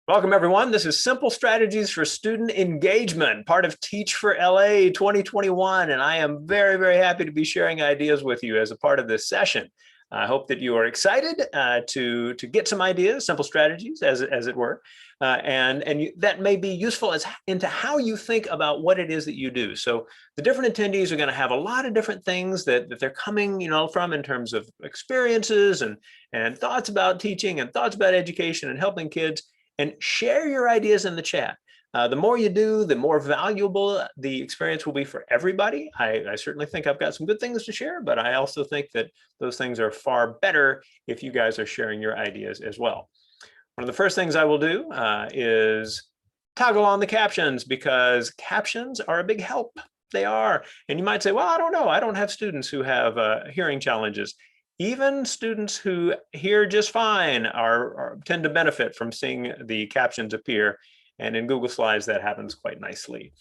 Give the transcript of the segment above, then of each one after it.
Welcome, everyone. This is Simple Strategies for Student Engagement, part of Teach for LA 2021. And I am very, very happy to be sharing ideas with you as a part of this session. I hope that you are excited to get some ideas, simple strategies, as it were, that may be useful into how you think about what it is that you do. So the different attendees are going to have a lot of different things that they're coming, from in terms of experiences and thoughts about teaching and thoughts about education and helping kids. And share your ideas in the chat. The more you do, the more valuable the experience will be for everybody. I certainly think I've got some good things to share, but I also think that those things are far better if you guys are sharing your ideas as well. One of the first things I will do is toggle on the captions, because captions are a big help. They are. And you might say, well, I don't know. I don't have students who have hearing challenges. Even students who hear just fine tend to benefit from seeing the captions appear. And in Google Slides, that happens quite nicely.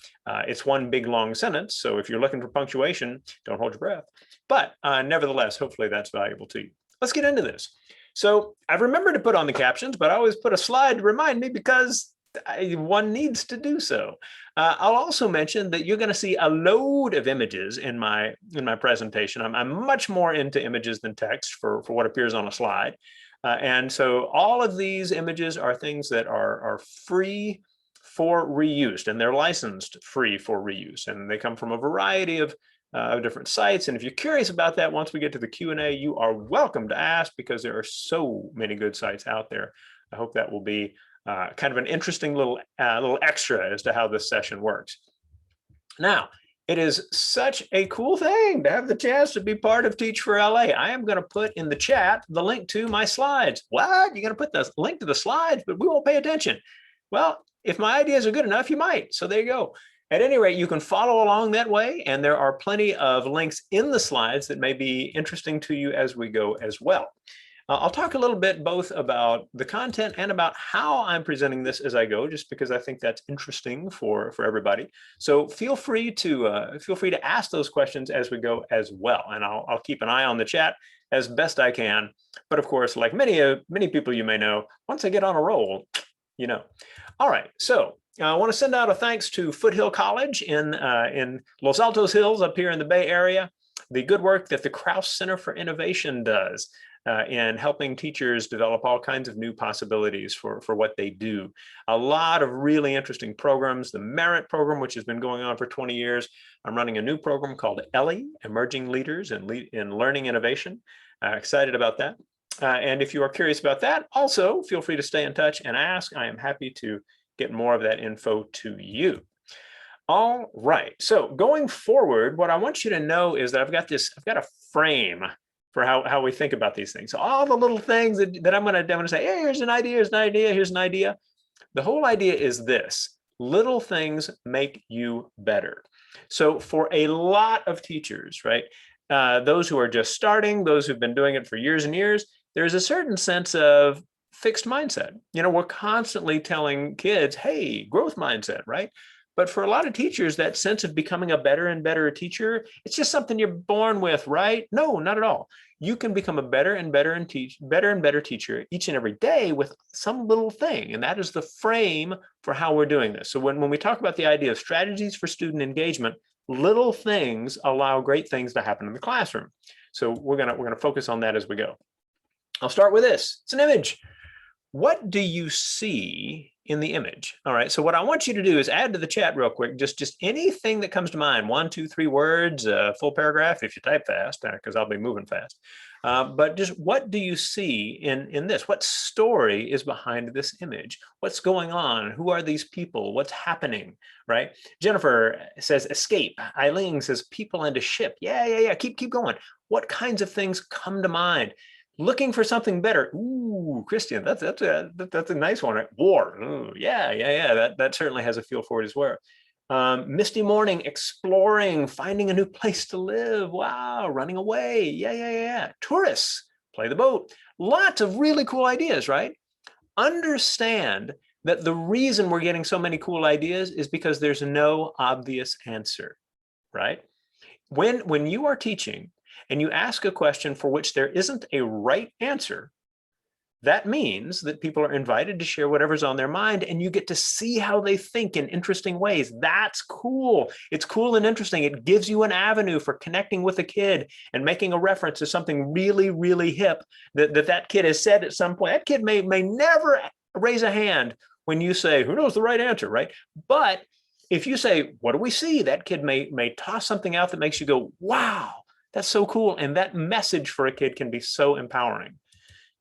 It's one big long sentence, so if you're looking for punctuation, don't hold your breath. But nevertheless, hopefully that's valuable to you. Let's get into this. So I've remembered to put on the captions, but I always put a slide to remind me because one needs to do so. I'll also mention that you're going to see a load of images in my presentation. I'm much more into images than text for what appears on a slide. And so all of these images are things that are free for reuse, and they're licensed free for reuse. And they come from a variety of different sites. And if you're curious about that, once we get to the Q&A, you are welcome to ask, because there are so many good sites out there. I hope that will be kind of an interesting little extra as to how this session works. Now, it is such a cool thing to have the chance to be part of Teach for LA. I am going to put in the chat the link to my slides. What? You're going to put the link to the slides, but we won't pay attention. Well, if my ideas are good enough, you might. So there you go. At any rate, you can follow along that way, and there are plenty of links in the slides that may be interesting to you as we go as well. I'll talk a little bit both about the content and about how I'm presenting this as I go, just because I think that's interesting for everybody. So feel free to ask those questions as we go as well, and I'll keep an eye on the chat as best I can. But of course, like many people you may know, once I get on a roll, you know. All right, so I want to send out a thanks to Foothill College in Los Altos Hills up here in the Bay Area. The good work that the Krause Center for Innovation does in helping teachers develop all kinds of new possibilities for what they do. A lot of really interesting programs. The Merit program, which has been going on for 20 years. I'm running a new program called ELLI, Emerging Leaders in Learning Innovation. Excited about that. And if you are curious about that, also feel free to stay in touch and ask. I am happy to get more of that info to you. All right, so going forward, what I want you to know is that I've got a frame for how we think about these things. So all the little things that I'm gonna say, hey, here's an idea, here's an idea, here's an idea. The whole idea is this: little things make you better. So for a lot of teachers, right, those who are just starting, those who've been doing it for years and years, there's a certain sense of fixed mindset. We're constantly telling kids, hey, growth mindset, right? But for a lot of teachers, that sense of becoming a better and better teacher, it's just something you're born with, right? No, not at all. You can become a better and better teacher each and every day with some little thing. And that is the frame for how we're doing this. So when we talk about the idea of strategies for student engagement, little things allow great things to happen in the classroom. So we're gonna focus on that as we go. I'll start with this. It's an image. What do you see in the image? All right, so what I want you to do is add to the chat real quick, just anything that comes to mind, 1, 2, 3 words, full paragraph if you type fast, because I'll be moving fast. But just what do you see in this? What story is behind this image? What's going on? Who are these people? What's happening, right? Jennifer says escape. Eileen says people and a ship. Yeah, keep going. What kinds of things come to mind? Looking for something better. Ooh, Christian, that's a nice one. Right? War. Ooh, yeah. That certainly has a feel for it as well. Misty morning, exploring, finding a new place to live. Wow, running away. Yeah. Tourists, play the boat. Lots of really cool ideas, right? Understand that the reason we're getting so many cool ideas is because there's no obvious answer, right? When you are teaching and you ask a question for which there isn't a right answer, that means that people are invited to share whatever's on their mind, and you get to see how they think in interesting ways. That's cool. It's cool and interesting. It gives you an avenue for connecting with a kid and making a reference to something really, really hip that kid has said at some point. That kid may never raise a hand when you say, who knows the right answer, right? But if you say, what do we see? That kid may toss something out that makes you go, wow, that's so cool. And that message for a kid can be so empowering.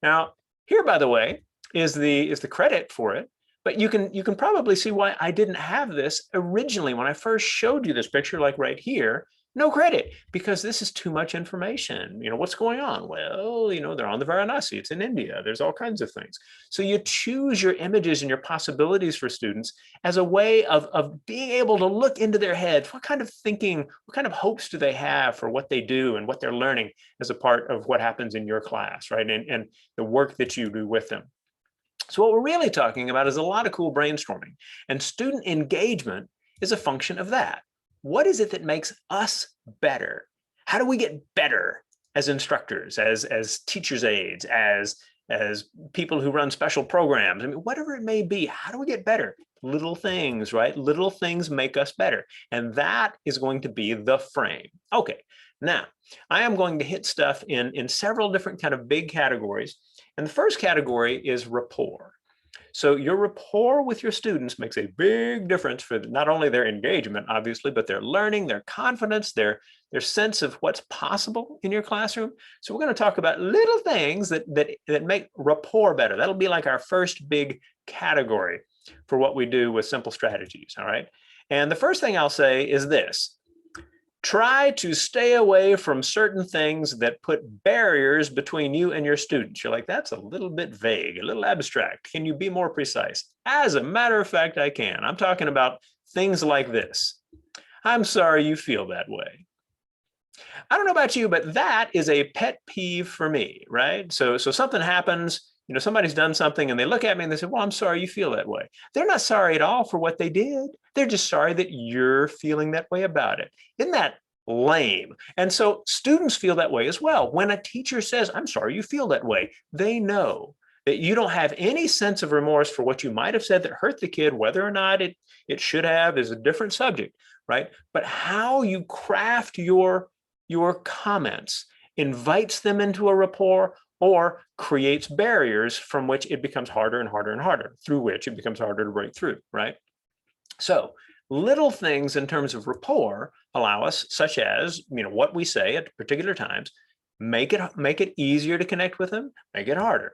Now, here, by the way, is the credit for it, but you can probably see why I didn't have this originally when I first showed you this picture, like right here. No credit, because this is too much information. What's going on? Well, they're on the Varanasi. It's in India. There's all kinds of things. So you choose your images and your possibilities for students as a way of being able to look into their heads. What kind of thinking, what kind of hopes do they have for what they do and what they're learning as a part of what happens in your class, right? And the work that you do with them. So what we're really talking about is a lot of cool brainstorming, and student engagement is a function of that. What is it that makes us better? How do we get better as instructors, as teachers' aides, as people who run special programs? I mean, whatever it may be, how do we get better? Little things, right? Little things make us better. And that is going to be the frame. Okay, now I am going to hit stuff in several different kind of big categories. And the first category is rapport. So your rapport with your students makes a big difference for not only their engagement, obviously, but their learning, their confidence, their sense of what's possible in your classroom. So we're going to talk about little things that make rapport better. That'll be like our first big category for what we do with simple strategies, all right? And the first thing I'll say is this. Try to stay away from certain things that put barriers between you and your students. You're like, that's a little bit vague, a little abstract. Can you be more precise? As a matter of fact, I can. I'm talking about things like this. I'm sorry you feel that way. I don't know about you, but that is a pet peeve for me, right? So something happens, somebody's done something and they look at me and they say, well, I'm sorry you feel that way. They're not sorry at all for what they did. They're just sorry that you're feeling that way about it. Isn't that lame? And so students feel that way as well. When a teacher says, I'm sorry you feel that way, they know that you don't have any sense of remorse for what you might have said that hurt the kid. Whether or not it should have is a different subject, right? But how you craft your comments invites them into a rapport or creates barriers from which it becomes harder and harder and harder, through which it becomes harder to break through, right? So little things in terms of rapport allow us, such as, what we say at particular times, make it easier to connect with them, make it harder.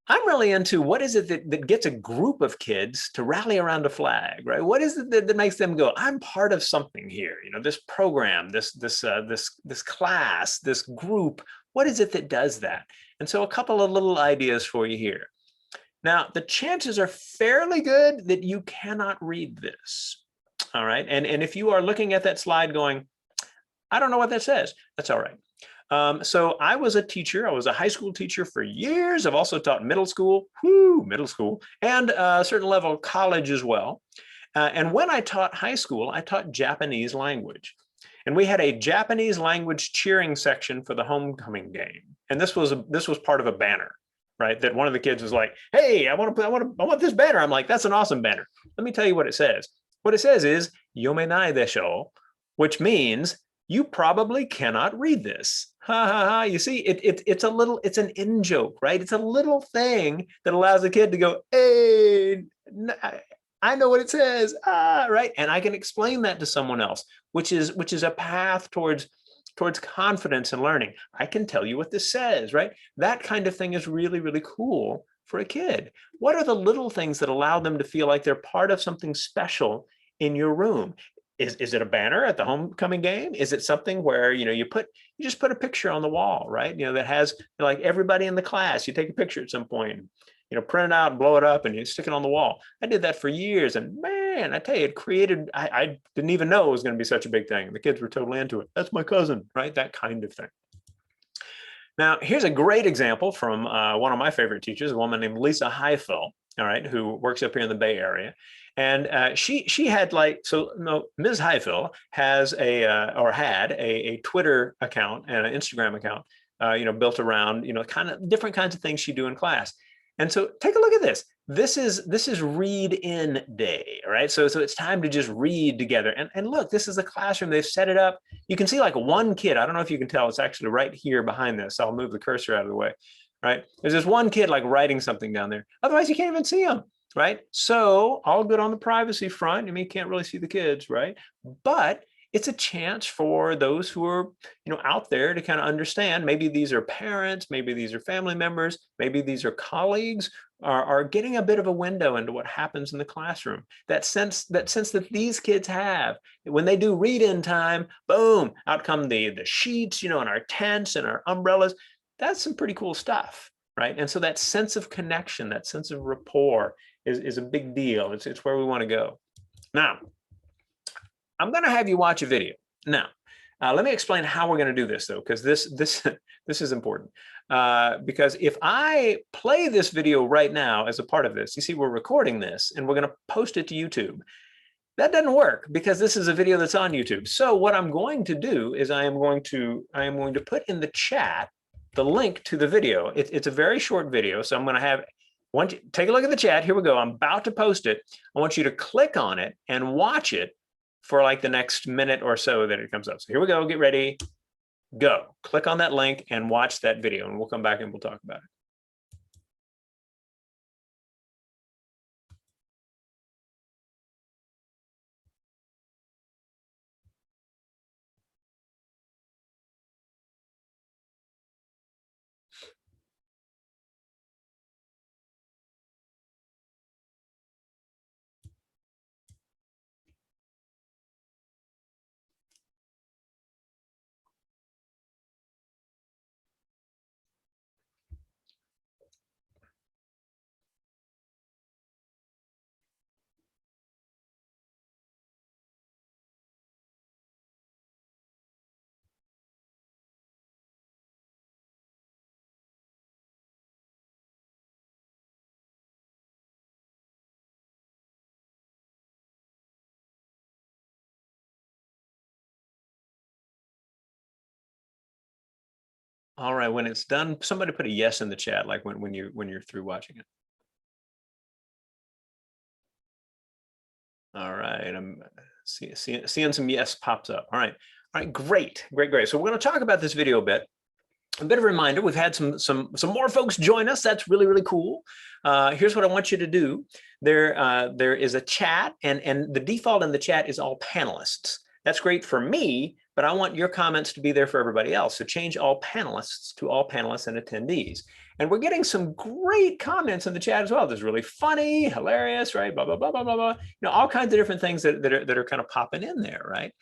I'm really into what is it that gets a group of kids to rally around a flag, right? What is it that makes them go, I'm part of something here, this program, this class, this group. What is it that does that? And so a couple of little ideas for you here. Now, the chances are fairly good that you cannot read this, all right? And if you are looking at that slide going, I don't know what that says, that's all right. So I was a teacher. I was a high school teacher for years. I've also taught middle school, and a certain level of college as well. And when I taught high school, I taught Japanese language. And we had a Japanese language cheering section for the homecoming game. And this was part of a banner, right? That one of the kids was like, hey, I want this banner. I'm like, that's an awesome banner. Let me tell you what it says. What it says is yomenai desho, which means you probably cannot read this. Ha ha ha. You see, it's an in joke, right? It's a little thing that allows the kid to go, hey, I know what it says, right? And I can explain that to someone else, which is a path towards confidence and learning. I can tell you what this says, right? That kind of thing is really, really cool for a kid. What are the little things that allow them to feel like they're part of something special in your room? Is it a banner at the homecoming game? Is it something where, you just put a picture on the wall, right? that has like everybody in the class, you take a picture at some point, print it out and blow it up and you stick it on the wall. I did that for years, and man, I tell you, it created, I didn't even know it was going to be such a big thing. The kids were totally into it. That's my cousin, right? That kind of thing. Now, here's a great example from one of my favorite teachers, a woman named Lisa Heifel, all right, who works up here in the Bay Area. And she had Ms. Heifel has had a Twitter account and an Instagram account built around, kind of different kinds of things you do in class. And so take a look at this. This is read in day, all right? So it's time to just read together. And look, this is a classroom. They've set it up. You can see like one kid. I don't know if you can tell. It's actually right here behind this. I'll move the cursor out of the way, right? There's this one kid like writing something down there. Otherwise, you can't even see him, right? So all good on the privacy front. I mean, you can't really see the kids, right? But it's a chance for those who are, out there to kind of understand. Maybe these are parents, maybe these are family members, maybe these are colleagues, are getting a bit of a window into what happens in the classroom. That sense that these kids have when they do read-in time, boom, out come the sheets, and our tents and our umbrellas. That's some pretty cool stuff, right? And so that sense of connection, that sense of rapport is a big deal. It's where we want to go. Now, I'm going to have you watch a video. Now, let me explain how we're going to do this, though, because this is important. Because if I play this video right now as a part of this, you see, we're recording this and we're going to post it to YouTube. That doesn't work because this is a video that's on YouTube. So what I'm going to do is I am going to put in the chat the link to the video. It's a very short video, so I'm going to have. Take a look at the chat. Here we go. I'm about to post it. I want you to click on it and watch it for like the next minute or so that it comes up. So here we go, get ready, go. Click on that link and watch that video, and we'll come back and we'll talk about it. All right, when it's done, somebody put a yes in the chat, like when you're through watching it. All right, I'm seeing some yes pops up. All right, great. So we're going to talk about this video a bit. A bit of a reminder, we've had some more folks join us. That's really cool. Here's what I want you to do. There is a chat, and the default in the chat is all panelists. That's great for me, but I want your comments to be there for everybody else. So change all panelists to all panelists and attendees. And we're getting some great comments in the chat as well. There's really funny, hilarious, right? Blah, blah, blah, blah, blah, blah. All kinds of different things that are kind of popping in there, right?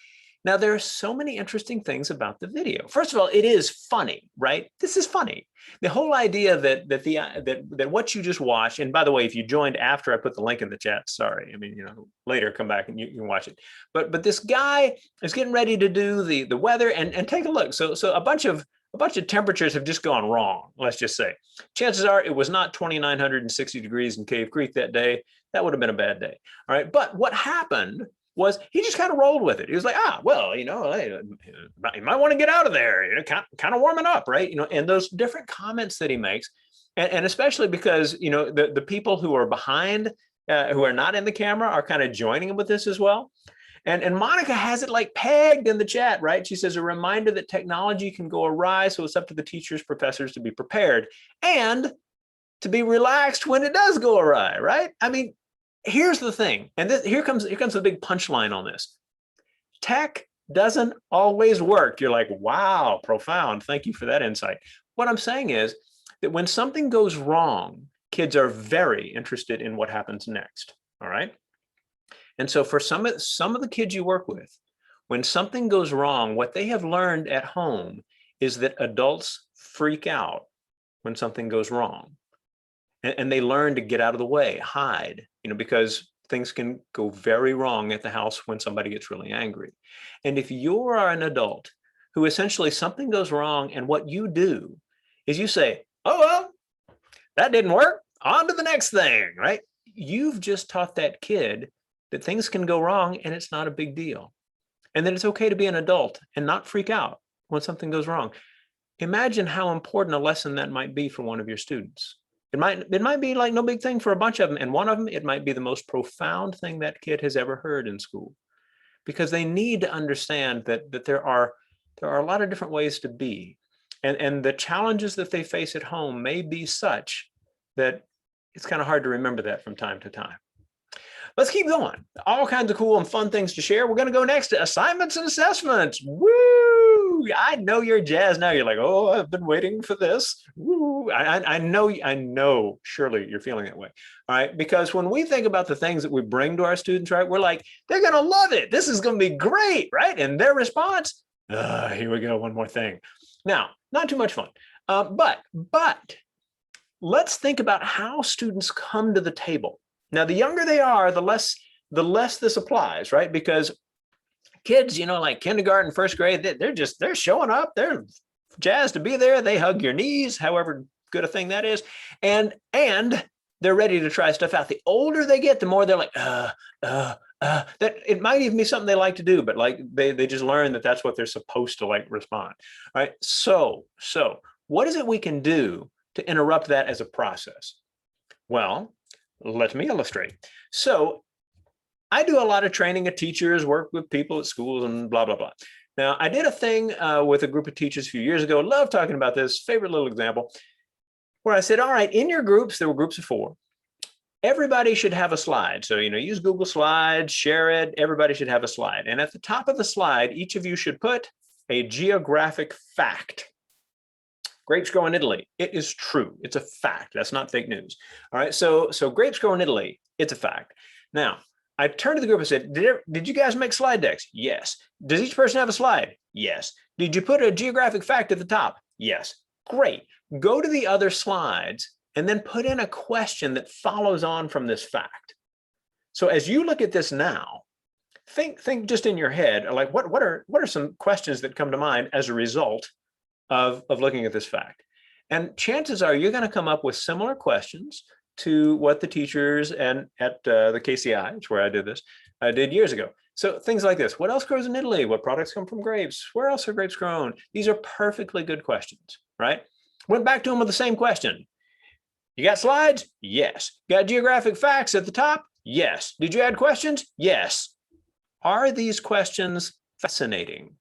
Now, there are so many interesting things about the video. First of all, it is funny, right? This is funny. The whole idea that what you just watched, and by the way, if you joined after I put the link in the chat, sorry. I mean, later come back and you can watch it. But this guy is getting ready to do the weather, and take a look. So a bunch of temperatures have just gone wrong, let's just say. Chances are it was not 2,960 degrees in Cave Creek that day. That would have been a bad day. All right. But what happened was he just kind of rolled with it. He was like, well, hey, you might want to get out of there, kind of warming up, right? And those different comments that he makes, and especially because, the people who are behind, who are not in the camera are kind of joining him with this as well. And Monica has it like pegged in the chat, right? She says, a reminder that technology can go awry, so it's up to the teachers, professors to be prepared and to be relaxed when it does go awry, right? I mean, here's the thing, and here comes the big punchline on this. Tech doesn't always work. You're like, wow, profound. Thank you for that insight. What I'm saying is that when something goes wrong, kids are very interested in what happens next. All right. And so for some of the kids you work with, when something goes wrong, what they have learned at home is that adults freak out when something goes wrong. And they learn to get out of the way, hide, because things can go very wrong at the house when somebody gets really angry. And if you are an adult who essentially something goes wrong, and what you do is you say, oh, well, that didn't work, on to the next thing, right? You've just taught that kid that things can go wrong and it's not a big deal. And that it's okay to be an adult and not freak out when something goes wrong. Imagine how important a lesson that might be for one of your students. It might be like no big thing for a bunch of them, and one of them, it might be the most profound thing that kid has ever heard in school, because they need to understand that there are a lot of different ways to be, and the challenges that they face at home may be such that it's kind of hard to remember that from time to time. Let's keep going. All kinds of cool and fun things to share. We're going to go next to assignments and assessments. Woo! I know you're jazzed now. You're like, oh, I've been waiting for this. Woo! I know, surely you're feeling that way. All right. Because when we think about the things that we bring to our students, right, we're like, they're going to love it. This is going to be great. Right. And their response, here we go. One more thing. Now, not too much fun. But let's think about how students come to the table. Now, the younger they are, the less this applies, right? Because kids, like kindergarten, first grade, they're showing up. They're jazzed to be there. They hug your knees, however good a thing that is, and they're ready to try stuff out. The older they get, the more they're like, that it might even be something they like to do, but like they just learn that that's what they're supposed to like respond. All right. So what is it we can do to interrupt that as a process? Well, let me illustrate. So I do a lot of training of teachers, work with people at schools and blah, blah, blah. Now, I did a thing with a group of teachers a few years ago. Love talking about this, favorite little example, where I said, all right, in your groups, there were groups of 4. Everybody should have a slide. So, use Google Slides, share it. Everybody should have a slide. And at the top of the slide, each of you should put a geographic fact. Grapes grow in Italy. It is true. It's a fact. That's not fake news. All right. So grapes grow in Italy. It's a fact. Now, I turned to the group and said, did you guys make slide decks? Yes. Does each person have a slide? Yes. Did you put a geographic fact at the top? Yes. Great. Go to the other slides and then put in a question that follows on from this fact. So as you look at this now, think just in your head, like what are some questions that come to mind as a result of looking at this fact? And chances are you're going to come up with similar questions to what the teachers and at the KCI, it's where I did this, did years ago. So things like this: what else grows in Italy? What products come from grapes? Where else are grapes grown? These are perfectly good questions, right? Went back to them with the same question. You got slides? Yes. Got geographic facts at the top? Yes. Did you add questions? Yes. Are these questions fascinating?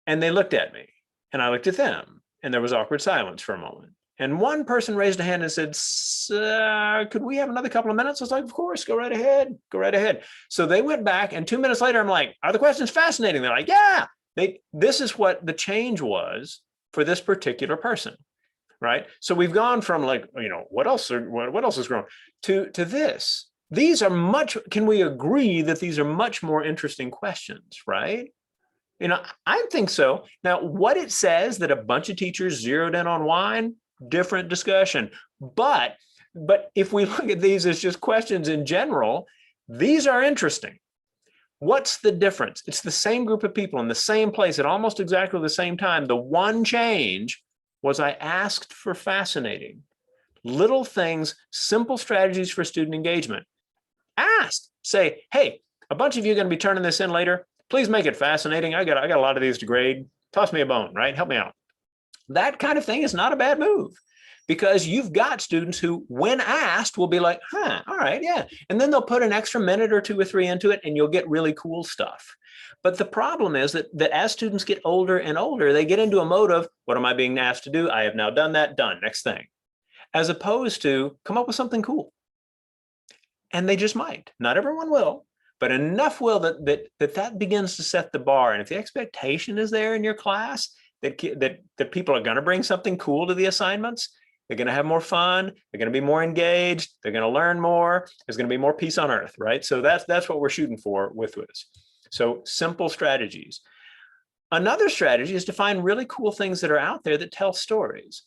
And they looked at me. And I looked at them, and there was awkward silence for a moment. And one person raised a hand and said, could we have another couple of minutes? I was like, of course, go right ahead. Go right ahead. So they went back, and 2 minutes later, I'm like, are the questions fascinating? They're like, yeah. This is what the change was for this particular person, right? So we've gone from like, what else is growing to this. These are can we agree that these are much more interesting questions, right? I think so. Now, what it says that a bunch of teachers zeroed in on wine, different discussion. But if we look at these as just questions in general, these are interesting. What's the difference? It's the same group of people in the same place at almost exactly the same time. The one change was I asked for fascinating. Little things, simple strategies for student engagement. Ask, say, hey, a bunch of you are going to be turning this in later. Please make it fascinating. I got a lot of these to grade. Toss me a bone, right? Help me out. That kind of thing is not a bad move, because you've got students who, when asked, will be like, all right, yeah. And then they'll put an extra minute or 2 or 3 into it, and you'll get really cool stuff. But the problem is that as students get older and older, they get into a mode of, what am I being asked to do? I have now done that, done, next thing. As opposed to come up with something cool. And they just might. Not everyone will. But enough will that begins to set the bar. And if the expectation is there in your class that people are going to bring something cool to the assignments, they're going to have more fun, they're going to be more engaged, they're going to learn more, there's going to be more peace on earth, right? So that's what we're shooting for with this. So simple strategies. Another strategy is to find really cool things that are out there that tell stories.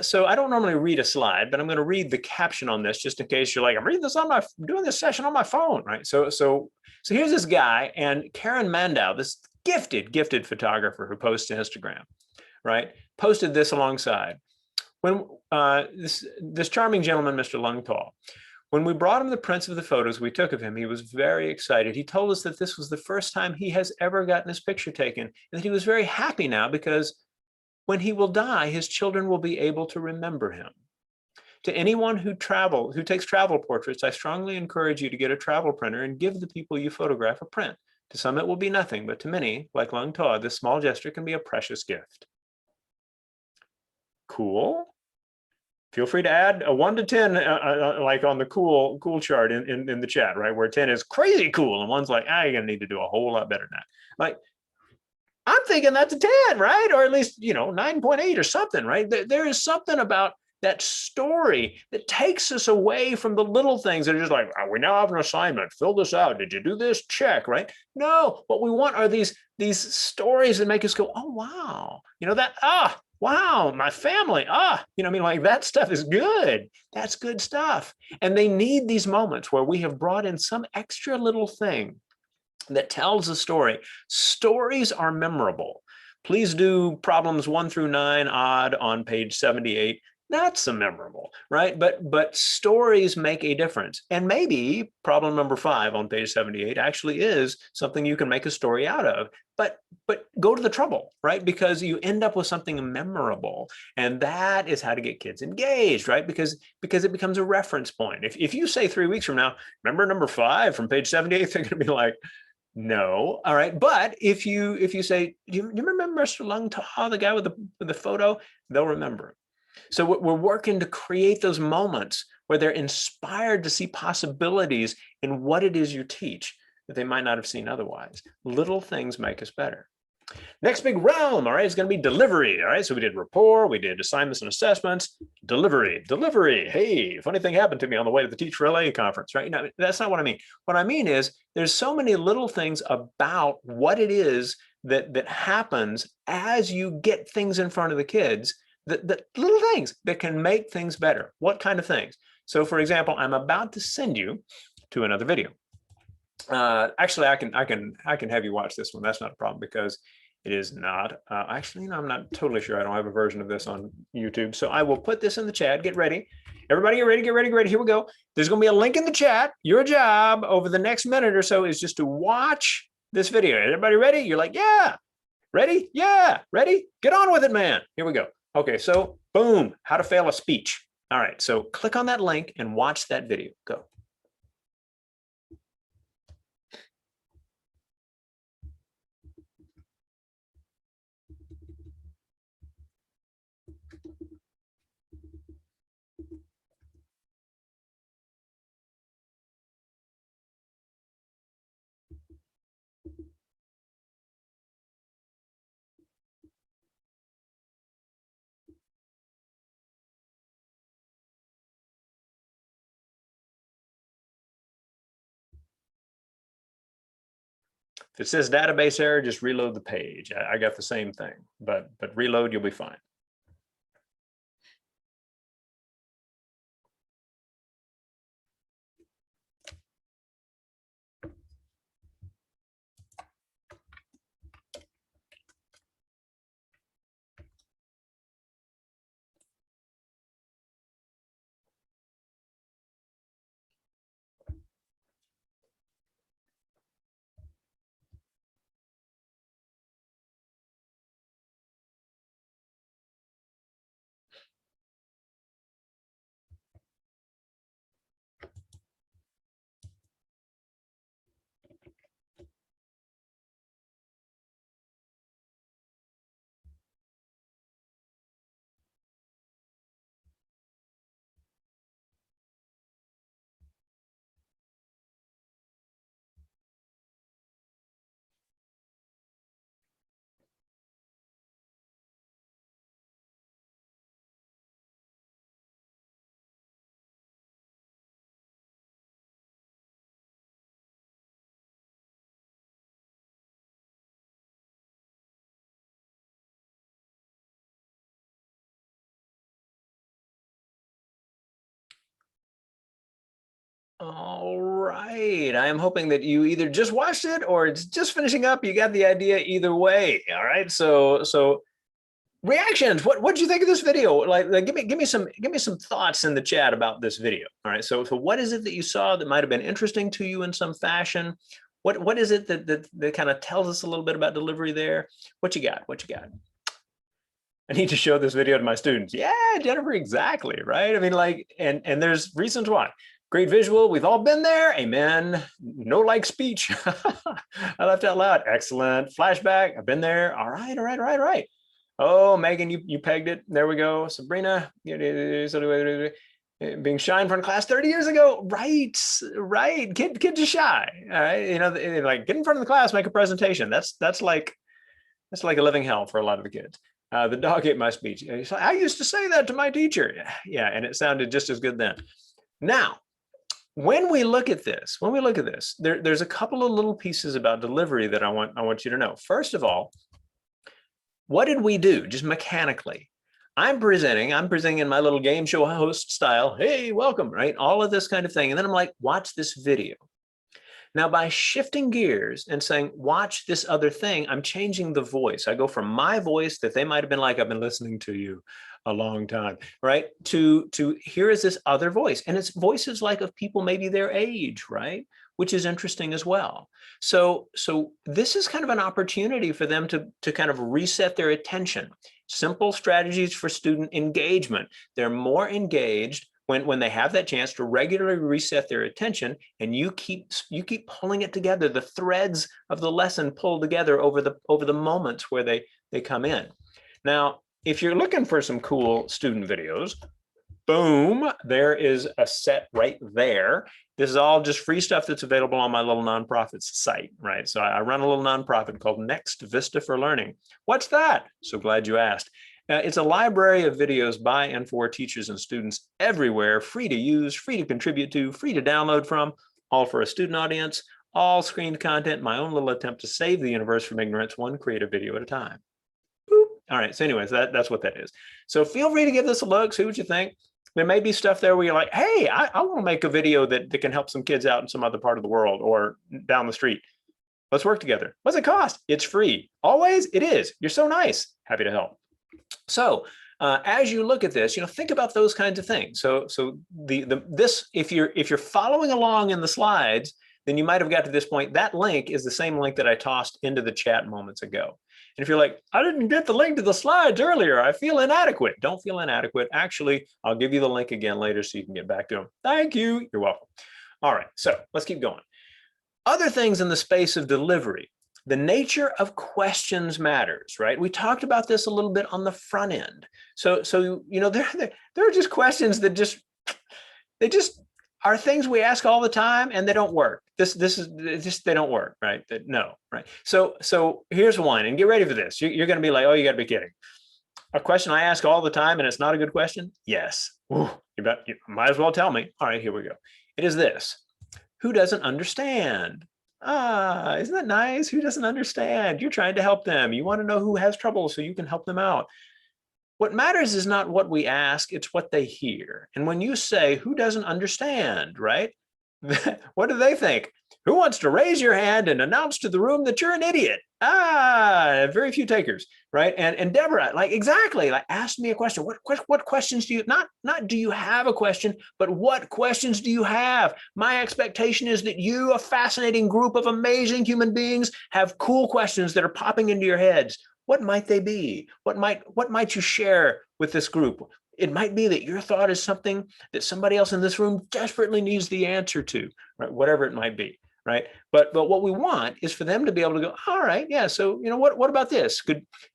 So I don't normally read a slide, but I'm going to read the caption on this just in case you're like, I'm reading this doing this session on my phone, right? So here's this guy, and Karen Mandow, this gifted photographer who posts to Instagram, right? Posted this alongside. When this charming gentleman, Mr. Lungtall, when we brought him the prints of the photos we took of him, he was very excited. He told us that this was the first time he has ever gotten his picture taken, and that he was very happy now because When he will die, his children will be able to remember him. To anyone who takes travel portraits, I strongly encourage you to get a travel printer and give the people you photograph a print. To some, it will be nothing, but to many, like Lung Ta, this small gesture can be a precious gift. Cool. Feel free to add a 1 to 10, like on the cool chart in the chat, right? Where 10 is crazy cool, and 1's like, you're gonna need to do a whole lot better than that. Like, I'm thinking that's a 10, right? Or at least, 9.8 or something, right? There is something about that story that takes us away from the little things that are just like, we now have an assignment, fill this out. Did you do this? Check, right? No, what we want are these stories that make us go, oh, wow. Wow, my family, like that stuff is good. That's good stuff. And they need these moments where we have brought in some extra little thing that tells a story. Stories are memorable. Please do problems 1 through 9 odd on page 78. That's a memorable, right? But stories make a difference. And maybe problem number 5 on page 78 actually is something you can make a story out of. But go to the trouble, right? Because you end up with something memorable. And that is how to get kids engaged, right? Because it becomes a reference point. If you say 3 weeks from now, remember number 5 from page 78, they're going to be like, no. All right. But if you say, do you remember Mr. Lung Ta, the guy with the photo? They'll remember. So we're working to create those moments where they're inspired to see possibilities in what it is you teach that they might not have seen otherwise. Little things make us better. Next big realm, all right, is going to be delivery. All right, so we did rapport, we did assignments and assessments, delivery. Hey, funny thing happened to me on the way to the Teach for LA conference, right? No, that's not what I mean. What I mean is there's so many little things about what it is that happens as you get things in front of the kids, that little things that can make things better. What kind of things? So for example, I'm about to send you to another video. Actually, I can have you watch this one. That's not a problem because it is not. Actually, I'm not totally sure. I don't have a version of this on YouTube. So I will put this in the chat. Get ready. Everybody get ready, get ready, get ready. Here we go. There's going to be a link in the chat. Your job over the next minute or so is just to watch this video. Everybody ready? You're like, yeah. Ready? Yeah. Ready? Get on with it, man. Here we go. Okay, so boom, how to fail a speech. All right, so click on that link and watch that video. Go. If it says database error, just reload the page. I got the same thing, but reload, you'll be fine. All right. I am hoping that you either just watched it or it's just finishing up. You got the idea either way. All right. So reactions. What did you think of this video? Like give me some thoughts in the chat about this video. All right. So what is it that you saw that might have been interesting to you in some fashion? What is it that kind of tells us a little bit about delivery there? What you got? I need to show this video to my students. Yeah, Jennifer, exactly, right? I mean, like, and there's reasons why. Great visual, we've all been there, amen. No like speech, I laughed out loud, excellent. Flashback, I've been there, all right, all right, all right, all right. Oh, Megan, you pegged it, there we go. Sabrina, being shy in front of class 30 years ago, right, right, kids are shy, all right? You know, like get in front of the class, make a presentation, that's like a living hell for a lot of the kids. The dog ate my speech. I used to say that to my teacher. Yeah, and it sounded just as good then. Now, when we look at this, there's a couple of little pieces about delivery that I want you to know. First of all, what did we do just mechanically? I'm presenting in my little game show host style. Hey, welcome, right? All of this kind of thing. And then I'm like, watch this video. Now, by shifting gears and saying, watch this other thing, I'm changing the voice. I go from my voice that they might have been like, I've been listening to you a long time, right? To here is this other voice. And it's voices like of people maybe their age, right? Which is interesting as well. So this is kind of an opportunity for them to kind of reset their attention. Simple strategies for student engagement. They're more engaged when they have that chance to regularly reset their attention, and you keep pulling it together. The threads of the lesson pull together over the moments where they come in. Now, if you're looking for some cool student videos, boom, there is a set right there. This is all just free stuff that's available on my little nonprofit site, right? So I run a little nonprofit called Next Vista for Learning. What's that? So glad you asked. It's a library of videos by and for teachers and students everywhere, free to use, free to contribute to, free to download from, all for a student audience, all screened content, my own little attempt to save the universe from ignorance, one creative video at a time. Boop. All right, so anyways, that's what that is. So feel free to give this a look, see what you think. There may be stuff there where you're like, hey, I want to make a video that can help some kids out in some other part of the world or down the street. Let's work together. What's it cost? It's free. Always, it is. You're so nice. Happy to help. So as you look at this, think about those kinds of things. So this, if you're following along in the slides, then you might have got to this point. That link is the same link that I tossed into the chat moments ago. And if you're like, I didn't get the link to the slides earlier, I feel inadequate. Don't feel inadequate. Actually, I'll give you the link again later so you can get back to them. Thank you. You're welcome. All right, so let's keep going. Other things in the space of delivery. The nature of questions matters, right? We talked about this a little bit on the front end. So there are just questions that they just are things we ask all the time and they don't work. They don't work, right? No, right? So here's one, and get ready for this. You're going to be like, oh, you got to be kidding. A question I ask all the time and it's not a good question? Yes. Ooh, you might as well tell me. All right, here we go. It is this. Who doesn't understand? Isn't that nice? Who doesn't understand? You're trying to help them. You want to know who has trouble so you can help them out. What matters is not what we ask, it's what they hear. And when you say, who doesn't understand, right? What do they think? Who wants to raise your hand and announce to the room that you're an idiot? Very few takers, right? And Deborah, like, exactly, like, ask me a question. What questions do you, not do you have a question, but what questions do you have? My expectation is that you, a fascinating group of amazing human beings, have cool questions that are popping into your heads. What might they be? What might you share with this group? It might be that your thought is something that somebody else in this room desperately needs the answer to, right? Whatever it might be, right? But what we want is for them to be able to go, all right, yeah, so what about this?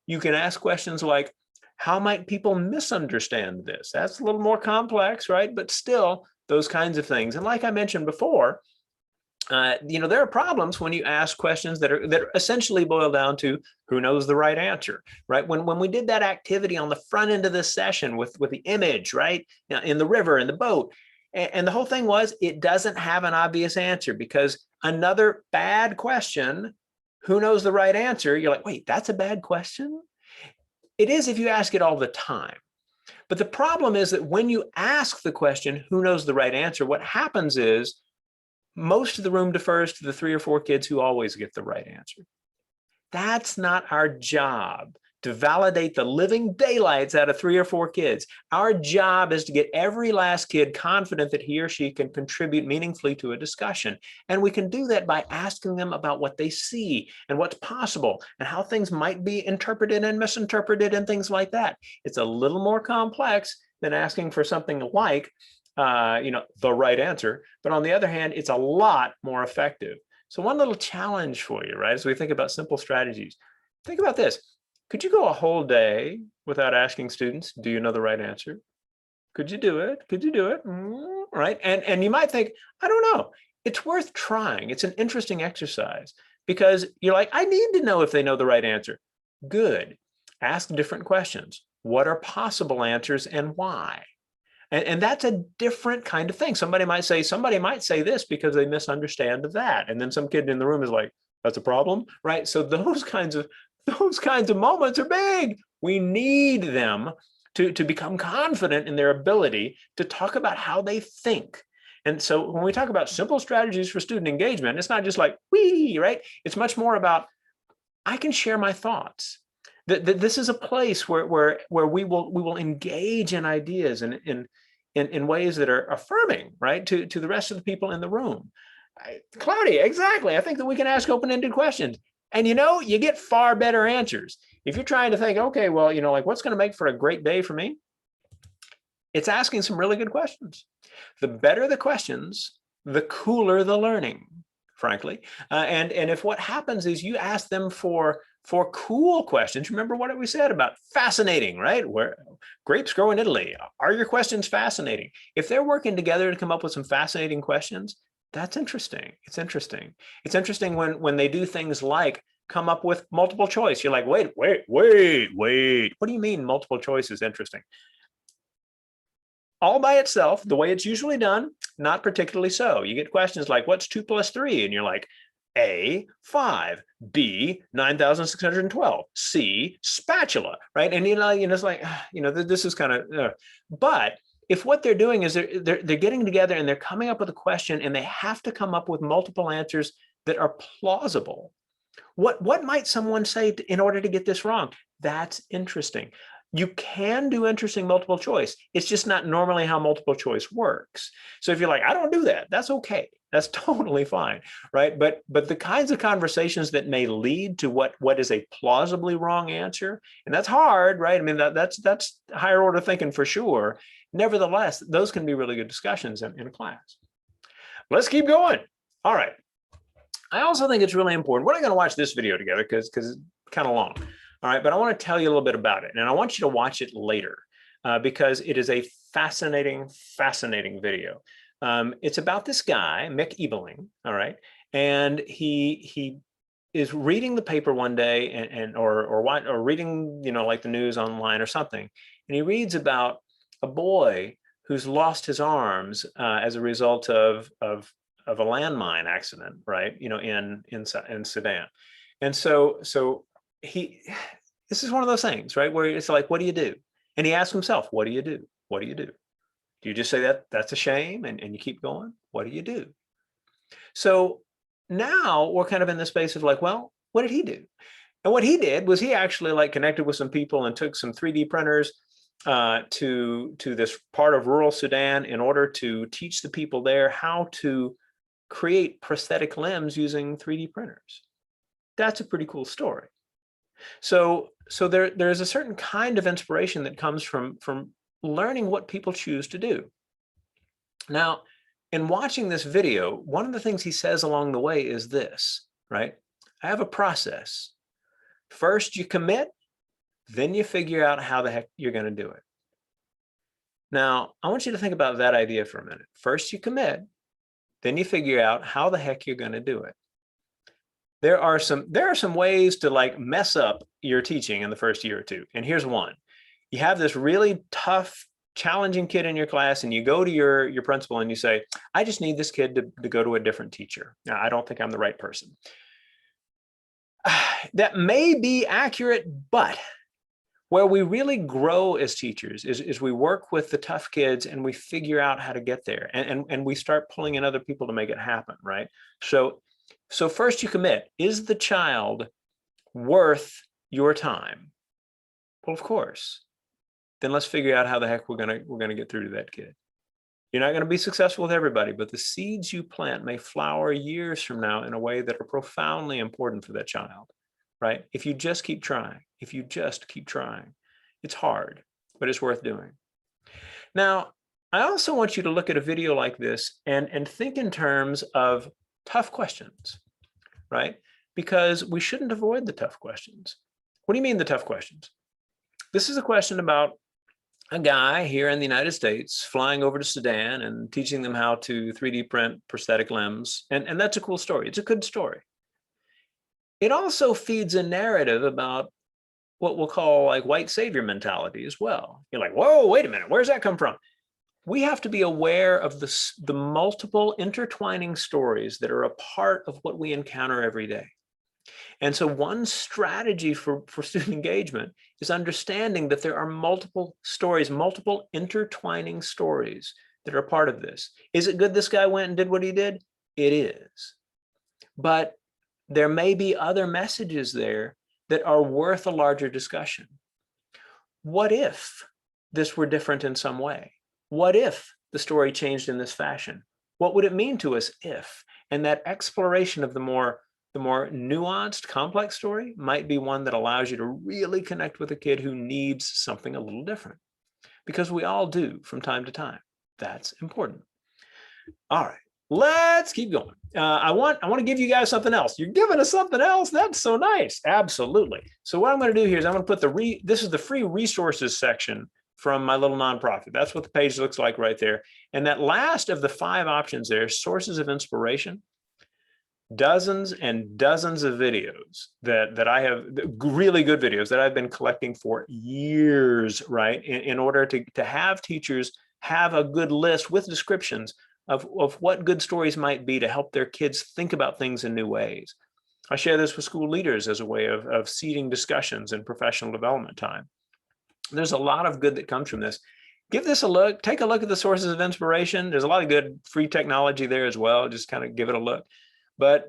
You can ask questions like, how might people misunderstand this? That's a little more complex, right? But still, those kinds of things. And like I mentioned before, there are problems when you ask questions that essentially boil down to who knows the right answer, right? When we did that activity on the front end of this session with the image, right, in the river, in the boat, and the whole thing was it doesn't have an obvious answer because another bad question, who knows the right answer? You're like, wait, that's a bad question? It is if you ask it all the time. But the problem is that when you ask the question, who knows the right answer, what happens is most of the room defers to the 3 or 4 kids who always get the right answer. That's not our job. to validate the living daylights out of 3 or 4 kids. Our job is to get every last kid confident that he or she can contribute meaningfully to a discussion. And we can do that by asking them about what they see and what's possible and how things might be interpreted and misinterpreted and things like that. It's a little more complex than asking for something like, the right answer. But on the other hand, it's a lot more effective. So one little challenge for you, right, as we think about simple strategies, think about this. Could you go a whole day without asking students, do you know the right answer? Could you do it? Could you do it? Right? And you might think, I don't know. It's worth trying. It's an interesting exercise because you're like, I need to know if they know the right answer. Good. Ask different questions. What are possible answers and why? And that's a different kind of thing. Somebody might say this because they misunderstand that. And then some kid in the room is like, that's a problem, right? So those kinds of moments are big. We need them to become confident in their ability to talk about how they think. And so when we talk about simple strategies for student engagement, it's not just like, wee, right? It's much more about, I can share my thoughts. This is a place where we will engage in ideas and in ways that are affirming, right, to the rest of the people in the room. Claudia, exactly. I think that we can ask open-ended questions, and you get far better answers. If you're trying to think, okay, well, like what's going to make for a great day for me? It's asking some really good questions. The better the questions, the cooler the learning, frankly. And if what happens is you ask them for cool questions, remember what we said about fascinating, right? Where grapes grow in Italy. Are your questions fascinating? If they're working together to come up with some fascinating questions, that's interesting. It's interesting. It's interesting when they do things like come up with multiple choice. You're like, wait. What do you mean multiple choice is interesting? All by itself, the way it's usually done, not particularly so. You get questions like, what's 2 + 3? And you're like, A, 5, B, 9,612, C, spatula, right? And it's like, this is kind of, but if what they're doing is they're getting together and they're coming up with a question and they have to come up with multiple answers that are plausible. What might someone say in order to get this wrong? That's interesting. You can do interesting multiple choice. It's just not normally how multiple choice works. So if you're like, I don't do that, that's okay. That's totally fine, right? But the kinds of conversations that may lead to what is a plausibly wrong answer, and that's hard, right? I mean, that's higher order thinking for sure. Nevertheless, those can be really good discussions in a class. Let's keep going. All right. I also think it's really important. We're not going to watch this video together because it's kind of long. All right, but I want to tell you a little bit about it, and I want you to watch it later because it is a fascinating video. It's about this guy, Mick Ebeling, all right, and he is reading the paper one day or reading like the news online or something, and he reads about a boy who's lost his arms as a result of a landmine accident, right? In Sudan, and so. This is one of those things, right, where it's like, what do you do? And he asks himself, what do you do? What do you do? Do you just say that's a shame and you keep going? What do you do? So now we're kind of in the space of like, well, what did he do? And what he did was he actually connected with some people and took some 3D printers to this part of rural Sudan in order to teach the people there how to create prosthetic limbs using 3D printers. That's a pretty cool story. So there's a certain kind of inspiration that comes from learning what people choose to do. Now, in watching this video, one of the things he says along the way is this, right? I have a process. First, you commit, then you figure out how the heck you're going to do it. Now, I want you to think about that idea for a minute. First, you commit, then you figure out how the heck you're going to do it. There are some ways to mess up your teaching in the first year or two. And here's one. You have this really tough, challenging kid in your class, and you go to your principal and you say, I just need this kid to go to a different teacher. Now, I don't think I'm the right person. That may be accurate, but where we really grow as teachers is we work with the tough kids and we figure out how to get there. And we start pulling in other people to make it happen, right? So first you commit. Is the child worth your time? Well, of course. Then let's figure out how the heck we're gonna get through to that kid. You're not going to be successful with everybody, but the seeds you plant may flower years from now in a way that are profoundly important for that child, right? If you just keep trying, it's hard, but it's worth doing. Now, I also want you to look at a video like this and think in terms of tough questions, right? Because we shouldn't avoid the tough questions. What do you mean the tough questions? This is a question about a guy here in the United States flying over to Sudan and teaching them how to 3D print prosthetic limbs. And that's a cool story. It's a good story. It also feeds a narrative about what we'll call like white savior mentality as well. You're like, whoa, wait a minute, where's that come from? We have to be aware of the multiple intertwining stories that are a part of what we encounter every day. And so one strategy for student engagement is understanding that there are multiple stories, multiple intertwining stories that are part of this. Is it good this guy went and did what he did? It is. But there may be other messages there that are worth a larger discussion. What if this were different in some way? What if the story changed in this fashion? What would it mean to us if? And that exploration of the more nuanced, complex story might be one that allows you to really connect with a kid who needs something a little different, because we all do from time to time. That's important. All right, let's keep going. I want to give you guys something else. You're giving us something else. That's so nice. Absolutely. So what I'm going to do here is I'm going to put this is the free resources section from my little nonprofit. That's what the page looks like right there. And that last of the 5 options there, sources of inspiration, dozens and dozens of videos that I have, really good videos that I've been collecting for years, right? In order to have teachers have a good list with descriptions of what good stories might be to help their kids think about things in new ways. I share this with school leaders as a way of seeding discussions and professional development time. There's a lot of good that comes from this. Give this a look. Take a look at the sources of inspiration. There's a lot of good free technology there as well. Just kind of give it a look. But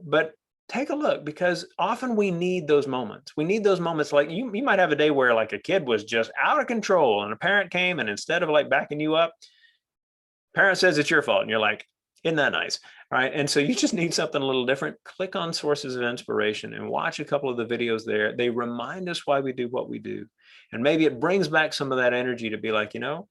take a look, because often we need those moments. We need those moments. Like you might have a day where like a kid was just out of control and a parent came, and instead of like backing you up, parent says it's your fault. And you're like, isn't that nice? All right. And so you just need something a little different. Click on sources of inspiration and watch a couple of the videos there. They remind us why we do what we do. And maybe it brings back some of that energy to be like, you know,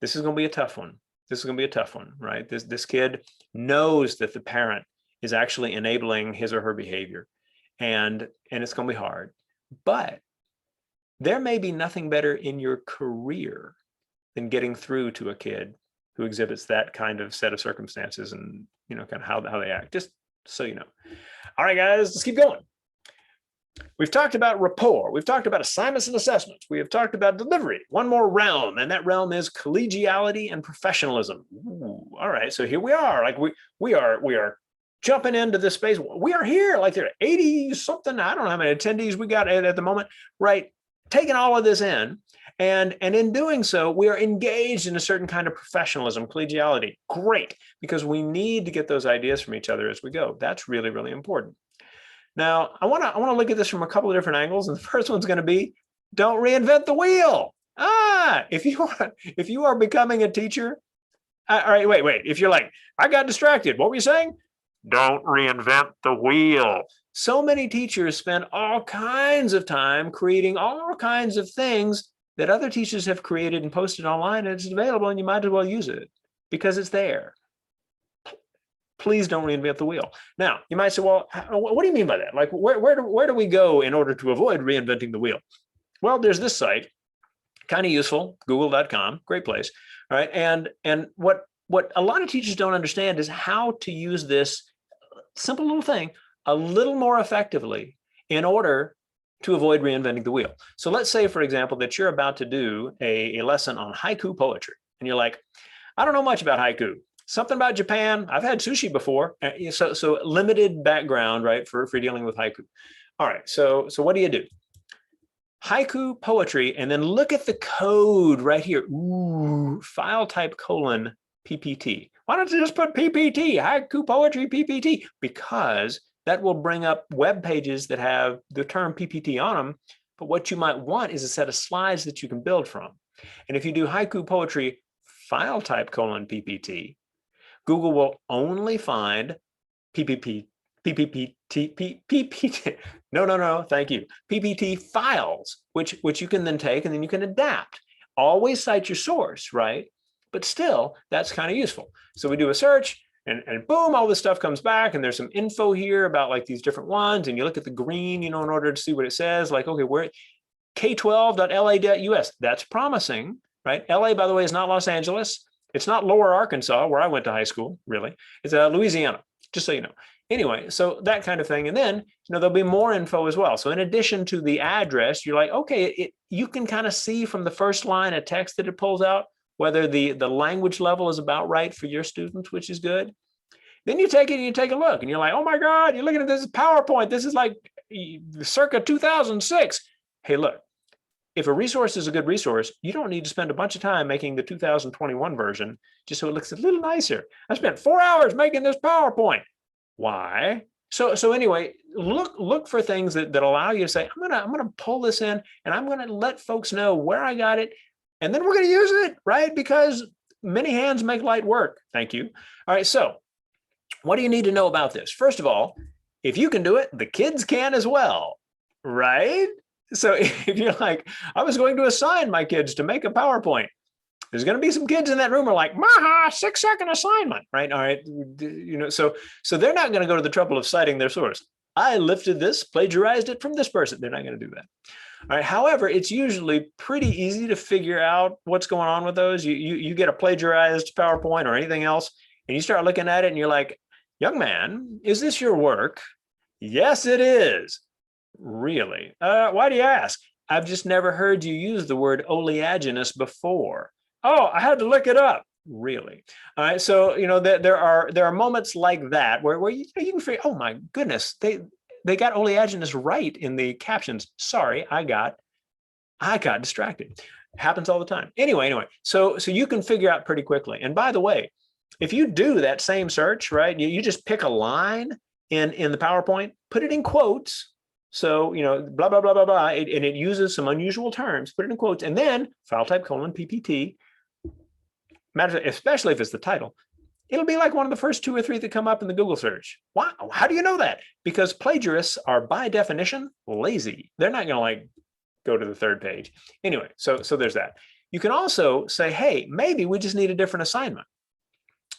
this is going to be a tough one. This is going to be a tough one, right? This kid knows that the parent is actually enabling his or her behavior, and it's going to be hard. But there may be nothing better in your career than getting through to a kid who exhibits that kind of set of circumstances and, you know, kind of how they act, just so you know. All right, guys, let's keep going. We've talked about rapport. We've talked about assignments and assessments. We have talked about delivery. One more realm, and that realm is collegiality and professionalism. Ooh, all right, so here we are. Like we are jumping into this space. We are here, like there are 80 something, I don't know how many attendees we got at the moment, right? Taking all of this in, and in doing so, we are engaged in a certain kind of professionalism, collegiality. Great, because we need to get those ideas from each other as we go. That's really, really important. Now, I want to look at this from a couple of different angles, and the first one's going to be, don't reinvent the wheel. If you are becoming a teacher, all right, wait. If you're like, I got distracted. What were you saying? Don't reinvent the wheel. So many teachers spend all kinds of time creating all kinds of things that other teachers have created and posted online, and it's available, and you might as well use it because it's there. Please don't reinvent the wheel. Now, you might say, well, what do you mean by that? Like, where do we go in order to avoid reinventing the wheel? Well, there's this site, kind of useful, google.com, great place. All right. And what a lot of teachers don't understand is how to use this simple little thing a little more effectively in order to avoid reinventing the wheel. So let's say, for example, that you're about to do a lesson on haiku poetry, and you're like, I don't know much about haiku. Something about Japan. I've had sushi before. So limited background, right, for dealing with haiku. All right, so what do you do? Haiku poetry, and then look at the code right here. Ooh, file type : PPT. Why don't you just put PPT, haiku poetry PPT? Because that will bring up web pages that have the term PPT on them, But what you might want is a set of slides that you can build from. And if you do haiku poetry file type : PPT, Google will only find PPP, PPT, no, thank you, PPT files, which you can then take and then you can adapt. Always cite your source, right? But still, that's kind of useful. So we do a search, and boom, all this stuff comes back, and there's some info here about like these different ones, and you look at the green, in order to see what it says, like, okay, we're k12.la.us. That's promising, right? LA, by the way, is not Los Angeles. It's not Lower Arkansas, where I went to high school, really. It's Louisiana, just so you know. Anyway, so that kind of thing. And then, there'll be more info as well. So in addition to the address, you're like, okay, you can kind of see from the first line of text that it pulls out whether the language level is about right for your students, which is good. Then you take it and you take a look and you're like, oh my God, you're looking at this PowerPoint. This is like circa 2006. Hey, look, if a resource is a good resource, you don't need to spend a bunch of time making the 2021 version just so it looks a little nicer. I spent 4 hours making this PowerPoint. Why? So anyway, look for things that allow you to say, I'm gonna pull this in and I'm gonna let folks know where I got it, and then we're gonna use it, right? Because many hands make light work. Thank you. All right, so what do you need to know about this? First of all, if you can do it, the kids can as well, right? So if you're like, I was going to assign my kids to make a PowerPoint, there's going to be some kids in that room who are like, Maha, 6-second assignment, right? All right, so they're not going to go to the trouble of citing their source. I lifted this, plagiarized it from this person. They're not going to do that. All right. However, it's usually pretty easy to figure out what's going on with those. You get a plagiarized PowerPoint or anything else, and you start looking at it, and you're like, young man, is this your work? Yes, it is. Really? Why do you ask? I've just never heard you use the word oleaginous before. Oh, I had to look it up. Really? All right. So, there are moments like that where you can figure, oh my goodness, they got oleaginous right in the captions. Sorry, I got distracted. Happens all the time. Anyway, so you can figure out pretty quickly. And by the way, if you do that same search, right, you just pick a line in the PowerPoint, put it in quotes. So, blah, blah, blah, blah, blah, and it uses some unusual terms, put it in quotes, and then file type : PPT, especially if it's the title, it'll be like one of the first 2 or 3 that come up in the Google search. Wow, how do you know that? Because plagiarists are by definition lazy. They're not going to go to the 3rd page. Anyway, so there's that. You can also say, hey, maybe we just need a different assignment.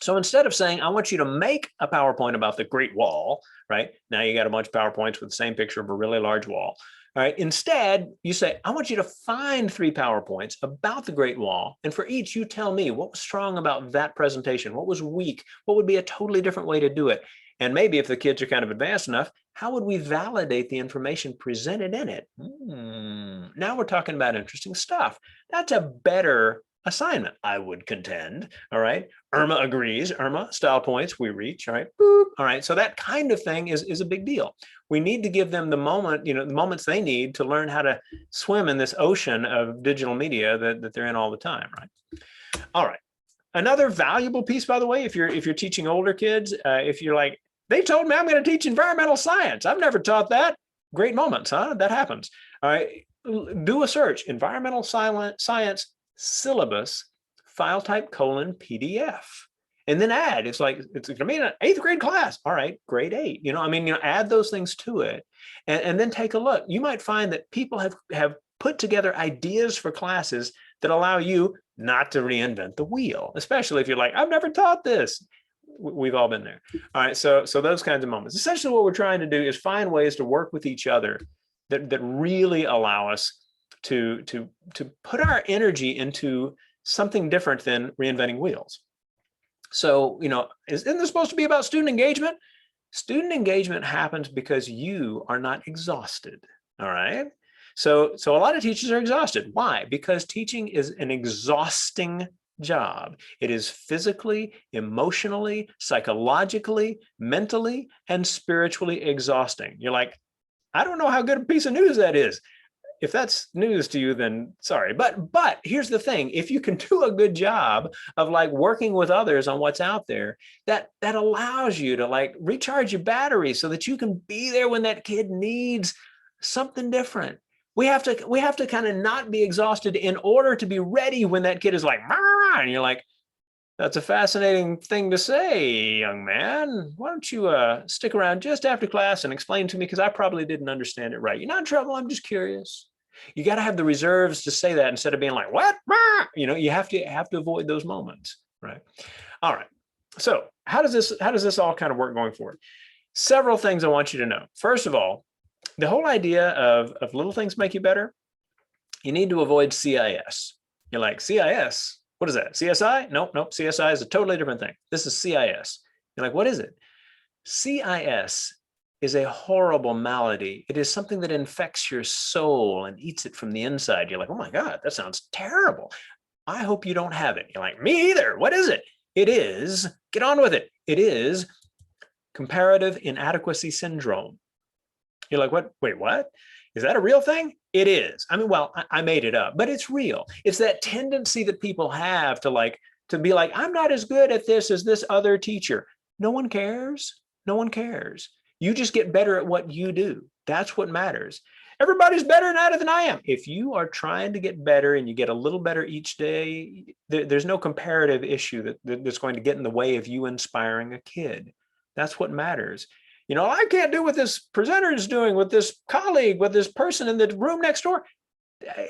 So instead of saying, I want you to make a PowerPoint about the Great Wall, right? Now you got a bunch of PowerPoints with the same picture of a really large wall. All right. Instead, you say, I want you to find 3 PowerPoints about the Great Wall. And for each, you tell me what was strong about that presentation, what was weak, what would be a totally different way to do it. And maybe if the kids are kind of advanced enough, how would we validate the information presented in it? Now we're talking about interesting stuff. That's a better assignment, I would contend. All right. Irma agrees. Irma, style points, we reach. All right. Boop. All right. So that kind of thing is a big deal. We need to give them the moments they need to learn how to swim in this ocean of digital media that they're in all the time. Right. All right. Another valuable piece, by the way, if you're teaching older kids, if you're like, they told me I'm going to teach environmental science. I've never taught that. Great moments, huh? That happens. All right. Do a search, environmental science syllabus, file type : PDF, and then add. It's going to be an 8th grade class. All right, grade 8. Add those things to it, and then take a look. You might find that people have put together ideas for classes that allow you not to reinvent the wheel, especially if you're like, I've never taught this. We've all been there. All right, so those kinds of moments. Essentially, what we're trying to do is find ways to work with each other that really allow us to put our energy into something different than reinventing wheels. So, isn't this supposed to be about student engagement? Student engagement happens because you are not exhausted. All right. So a lot of teachers are exhausted. Why? Because teaching is an exhausting job. It is physically, emotionally, psychologically, mentally, and spiritually exhausting. You're like, I don't know how good a piece of news that is. If that's news to you, then sorry. But here's the thing. If you can do a good job of working with others on what's out there, that allows you to recharge your battery so that you can be there when that kid needs something different. we have to kind of not be exhausted in order to be ready when that kid is like, and you're like, that's a fascinating thing to say, young man. Why don't you stick around just after class and explain to me, because I probably didn't understand it right. You're not in trouble. I'm just curious. You got to have the reserves to say that instead of being like, what? You have to avoid those moments, right? All right. So how does this all kind of work going forward? Several things I want you to know. First of all, the whole idea of little things make you better, you need to avoid CIS. You're like, CIS? What is that? CSI? Nope. CSI is a totally different thing. This is CIS. You're like, what is it? CIS is a horrible malady. It is something that infects your soul and eats it from the inside. You're like, oh my God, that sounds terrible. I hope you don't have it. You're like, me either. What is it? It is, get on with it. It is comparative inadequacy syndrome. You're like, what? Wait, what? Is that a real thing? It is. I mean, well, I made it up, but it's real. It's that tendency that people have to be like, I'm not as good at this as this other teacher. No one cares. No one cares. You just get better at what you do. That's what matters. Everybody's better at it than I am. If you are trying to get better and you get a little better each day, there's no comparative issue that's going to get in the way of you inspiring a kid. That's what matters. You know, I can't do what this presenter is doing with this colleague, with this person in the room next door.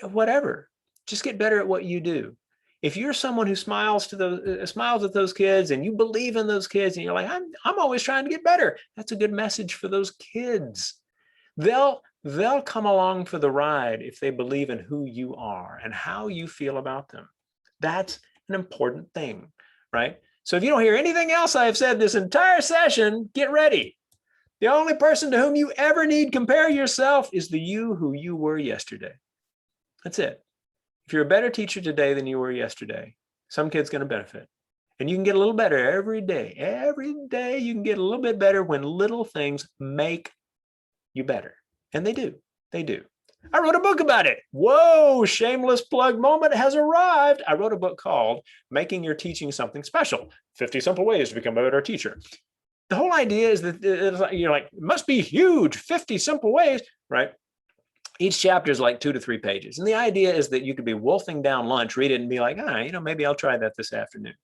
Whatever. Just get better at what you do. If you're someone who smiles at those kids and you believe in those kids and you're like, I'm always trying to get better, that's a good message for those kids. They'll come along for the ride if they believe in who you are and how you feel about them. That's an important thing, right? So if you don't hear anything else I have said this entire session, get ready. The only person to whom you ever need compare yourself is the you who you were yesterday. That's it. If you're a better teacher today than you were yesterday, some kid's going to benefit. And you can get a little better every day. Every day you can get a little bit better when little things make you better. And they do. They do. I wrote a book about it. Whoa, shameless plug moment has arrived. I wrote a book called Making Your Teaching Something Special, 50 Simple Ways to Become a Better Teacher. The whole idea is that you're like, it must be huge, 50 simple ways, right? Each chapter is like 2 to 3 pages. And the idea is that you could be wolfing down lunch, read it and be like, maybe I'll try that this afternoon.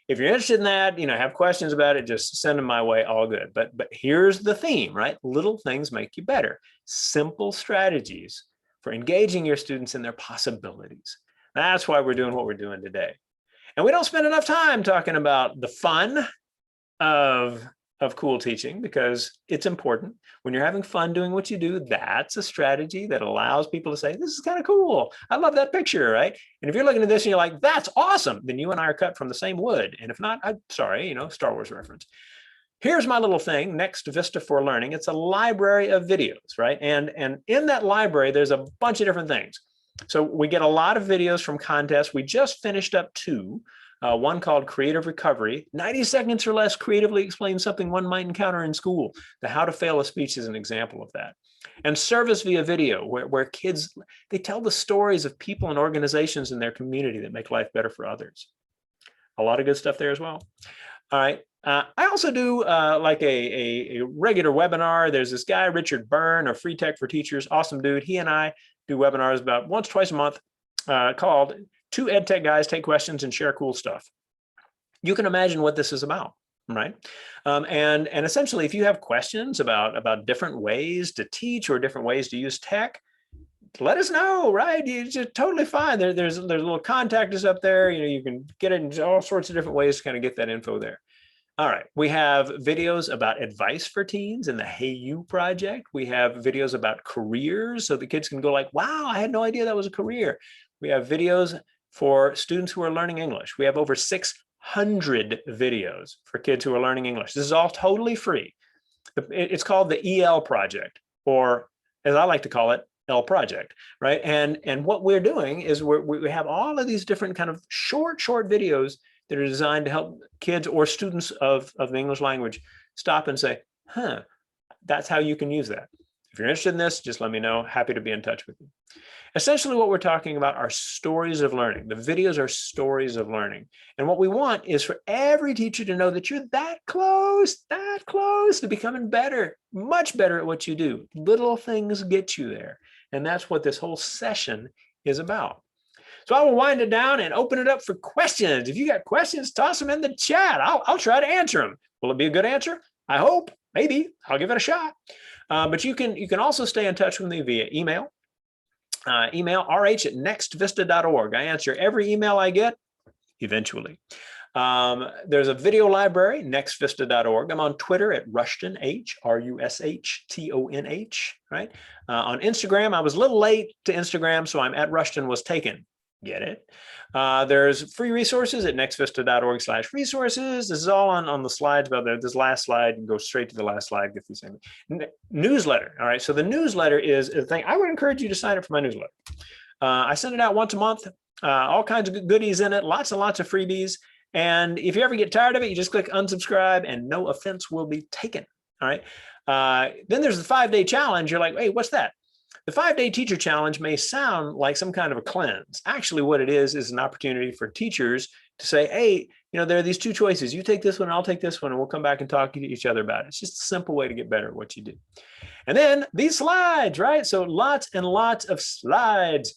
If you're interested in that, have questions about it, just send them my way, all good. But here's the theme, right? Little things make you better. Simple strategies for engaging your students in their possibilities. That's why we're doing what we're doing today. And we don't spend enough time talking about the fun of cool teaching, because it's important. When you're having fun doing what you do, that's a strategy that allows people to say, this is kind of cool. I love that picture, right? And if you're looking at this and you're like, that's awesome, then you and I are cut from the same wood. And if not, I'm sorry, Star Wars reference. Here's my little thing, Next Vista for Learning. It's a library of videos, right? And in that library, there's a bunch of different things. So we get a lot of videos from contests. We just finished up 2. One called Creative Recovery, 90 seconds or less creatively explain something one might encounter in school. The How to Fail a Speech is an example of that. And Service via Video, where kids, they tell the stories of people and organizations in their community that make life better for others. A lot of good stuff there as well. All right. I also do like a regular webinar. There's this guy, Richard Byrne of Free Tech for Teachers, awesome dude. He and I do webinars about once, twice a month called 2 EdTech Guys Take Questions and Share Cool Stuff. You can imagine what this is about, right? And essentially, if you have questions about different ways to teach or different ways to use tech, let us know, right? It's just totally fine. There's little contact us up there. You can get it in all sorts of different ways to kind of get that info there. All right, we have videos about advice for teens in the Hey You project. We have videos about careers, so the kids can go like, wow, I had no idea that was a career. We have videos for students who are learning English. We have over 600 videos for kids who are learning English. This is all totally free. It's called the EL project, or as I like to call it, L project, right? And what we're doing is we have all of these different kind of short videos that are designed to help kids or students of the English language stop and say, that's how you can use that. If you're interested in this, just let me know. Happy to be in touch with you. Essentially, what we're talking about are stories of learning. The videos are stories of learning. And what we want is for every teacher to know that you're that close to becoming better, much better at what you do. Little things get you there. And that's what this whole session is about. So I will wind it down and open it up for questions. If you got questions, toss them in the chat. I'll try to answer them. Will it be a good answer? I hope. Maybe. I'll give it a shot. But you can also stay in touch with me via email. Email rh@nextvista.org. I answer every email I get eventually. There's a video library, nextvista.org. I'm on Twitter at Rushton, Rushtonh, right? On Instagram, I was a little late to Instagram, so I'm at Rushton was taken. Get it? There's free resources at nextvista.org/resources. This is all on the slides. About this last slide, you can go straight to the last slide. Get these newsletter. All right. So the newsletter is a thing. I would encourage you to sign up for my newsletter. I send it out once a month. All kinds of goodies in it. Lots and lots of freebies. And if you ever get tired of it, you just click unsubscribe, and no offense will be taken. All right. Then there's the 5-day challenge. You're like, hey, what's that? The 5-day teacher challenge may sound like some kind of a cleanse. Actually, what it is an opportunity for teachers to say, hey, there are these two choices. You take this one, I'll take this one, and we'll come back and talk to each other about it. It's just a simple way to get better at what you do. And then these slides, right? So lots and lots of slides.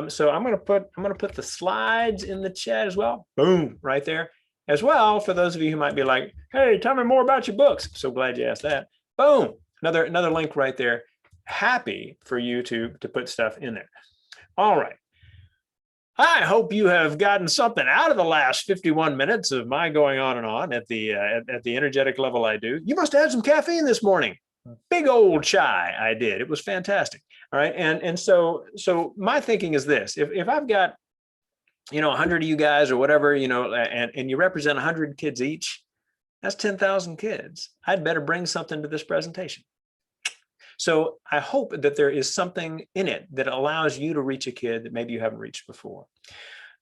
So I'm going to put the slides in the chat as well. Boom, right there. As well, for those of you who might be like, hey, tell me more about your books. So glad you asked that. Boom, another link right there. Happy for you to put stuff in there. All right. I hope you have gotten something out of the last 51 minutes of my going on and on at the energetic level I do. You must have had some caffeine this morning. Big old chai I did. It was fantastic. All right. And so my thinking is this: if I've got 100 of you guys or whatever, and you represent 100 kids each, that's 10,000 kids. I'd better bring something to this presentation. So I hope that there is something in it that allows you to reach a kid that maybe you haven't reached before.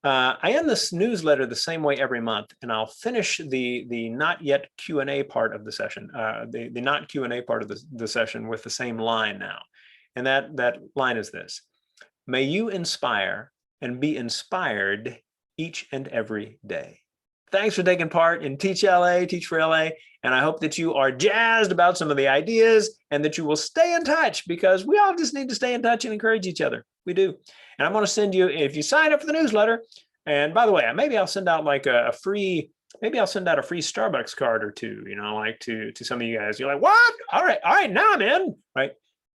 I end this newsletter the same way every month, and I'll finish the not yet Q&A part of the session, the not Q&A part of the session with the same line now. And that line is this: may you inspire and be inspired each and every day. Thanks for taking part in Teach LA, Teach for LA. And I hope that you are jazzed about some of the ideas and that you will stay in touch, because we all just need to stay in touch and encourage each other. We do. And I'm going to send you, if you sign up for the newsletter, and by the way, maybe I'll send out like a free Starbucks card or two, like to some of you guys. You're like, what? All right, now I'm in, right?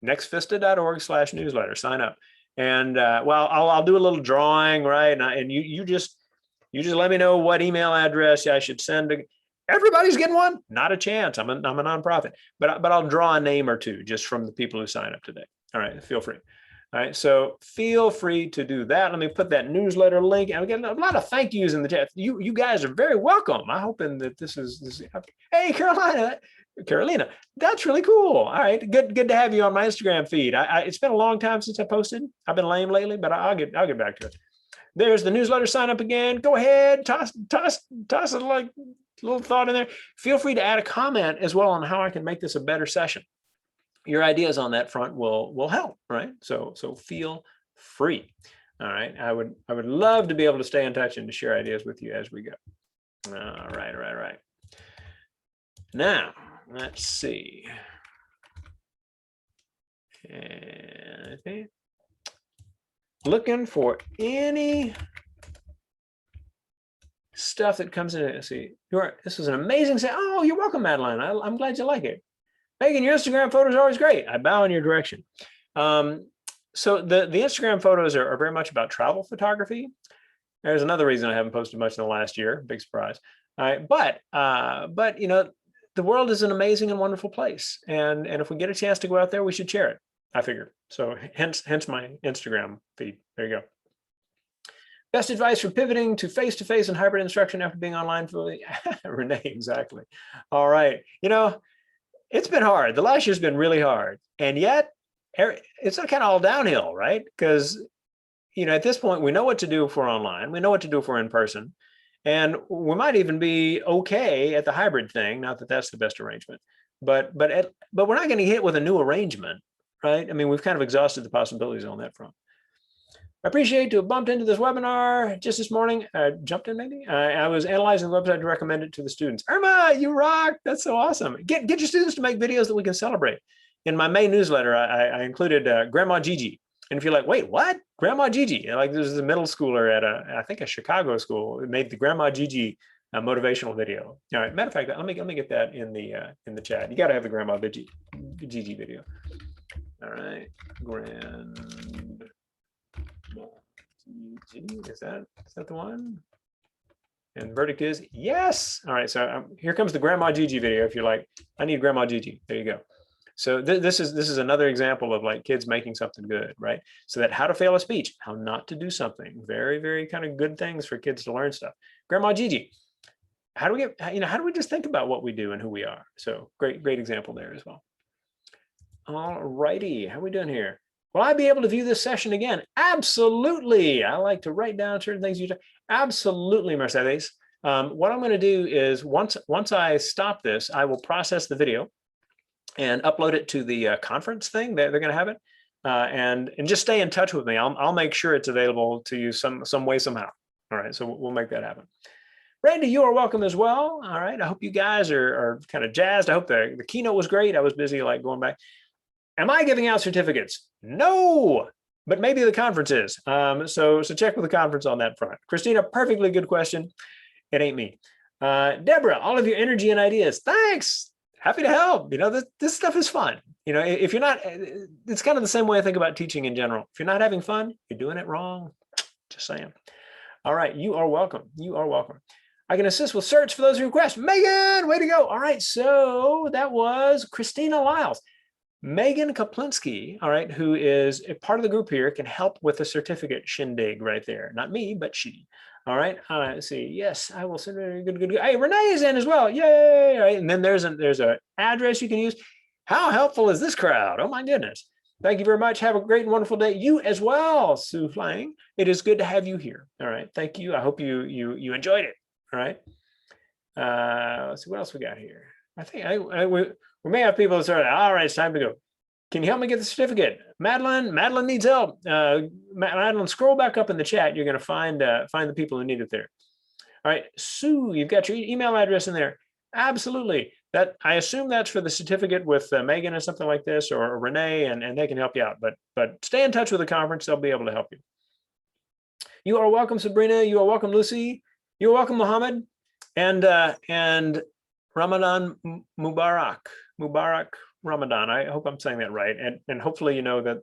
nextvista.org/newsletter, sign up. And well, I'll do a little drawing, right? And you just let me know what email address I should send to. Everybody's getting one? Not a chance. I'm a nonprofit, but I'll draw a name or two just from the people who sign up today. All right, feel free. All right, so feel free to do that. Let me put that newsletter link, and we get a lot of thank yous in the chat. You guys are very welcome. I'm hoping that this is. Hey, Carolina, that's really cool. All right, good to have you on my Instagram feed. It's been a long time since I posted. I've been lame lately, but I'll get back to it. There's the newsletter sign up again. Go ahead, toss a little thought in there. Feel free to add a comment as well on how I can make this a better session. Your ideas on that front will help, right? So feel free. All right. I would love to be able to stay in touch and to share ideas with you as we go. All right. Now, let's see. Looking for any stuff that comes in. Let's see. This was an amazing set. Oh, you're welcome, Madeline. I'm glad you like it. Megan, your Instagram photos are always great. I bow in your direction. So the Instagram photos are very much about travel photography. There's another reason I haven't posted much in the last year. Big surprise. All right, but the world is an amazing and wonderful place, and if we get a chance to go out there, we should share it, I figure. So hence my Instagram feed. There you go. Best advice for pivoting to face-to-face and hybrid instruction after being online for Renee, exactly. All right. It's been hard. The last year's been really hard. And yet it's kind of all downhill, right? Because, at this point, we know what to do for online. We know what to do for in person. And we might even be okay at the hybrid thing. Not that that's the best arrangement. But we're not going to hit with a new arrangement, right? I mean, we've kind of exhausted the possibilities on that front. I appreciate to have bumped into this webinar just this morning. Jumped in maybe. I was analyzing the website to recommend it to the students. Irma, you rock. That's so awesome. Get your students to make videos that we can celebrate. In my May newsletter, I included Grandma Gigi. And if you're like, wait, what? Grandma Gigi? Like there's a middle schooler at I think a Chicago school who made the Grandma Gigi motivational video. All right. Matter of fact, let me get that in the chat. You got to have the Grandma Gigi video. All right. Grandma Gigi. Is that the one? And the verdict is yes. All right. So here comes the Grandma Gigi video. If you're like, I need Grandma Gigi. There you go. So this is another example of like kids making something good, right? So that how to fail a speech, how not to do something, very, very kind of good things for kids to learn stuff. Grandma Gigi, how do we get, how do we just think about what we do and who we are? So great example there as well. All righty, how are we doing here? Will I be able to view this session again? Absolutely. I like to write down certain things you do. Absolutely, Mercedes. What I'm going to do is once I stop this, I will process the video and upload it to the conference thing. They're going to have it, and just stay in touch with me. I'll make sure it's available to you some way somehow. All right, so we'll make that happen. Randy, you are welcome as well. All right, I hope you guys are kind of jazzed. I hope the keynote was great. I was busy like going back. Am I giving out certificates? No, but maybe the conference is. So check with the conference on that front. Christina, perfectly good question. It ain't me. Deborah, all of your energy and ideas. Thanks. Happy to help. This stuff is fun. If you're not, it's kind of the same way I think about teaching in general. If you're not having fun, you're doing it wrong. Just saying. All right, you are welcome. You are welcome. I can assist with search for those who request. Megan, way to go. All right, so that was Christina Lyles. Megan Kaplinsky, all right, who is a part of the group here, can help with the certificate shindig right there. Not me, but she. All right, let's see. Yes, I will send her. Good. Hey, Renee is in as well. Yay! All right, and then there's a address you can use. How helpful is this crowd? Oh my goodness! Thank you very much. Have a great and wonderful day. You as well, Sue Flang. It is good to have you here. All right, thank you. I hope you enjoyed it. All right. Let's see what else we got here. I think we may have people that start. All right, it's time to go. Can you help me get the certificate? Madeline needs help. Madeline, scroll back up in the chat. You're going to find the people who need it there. All right, Sue, you've got your email address in there. Absolutely. That I assume that's for the certificate with Megan or something like this, or Renee, and they can help you out. But stay in touch with the conference; they'll be able to help you. You are welcome, Sabrina. You are welcome, Lucy. You are welcome, Mohammed, and Ramadan Mubarak. Ramadan. I hope I'm saying that right. And hopefully you know that,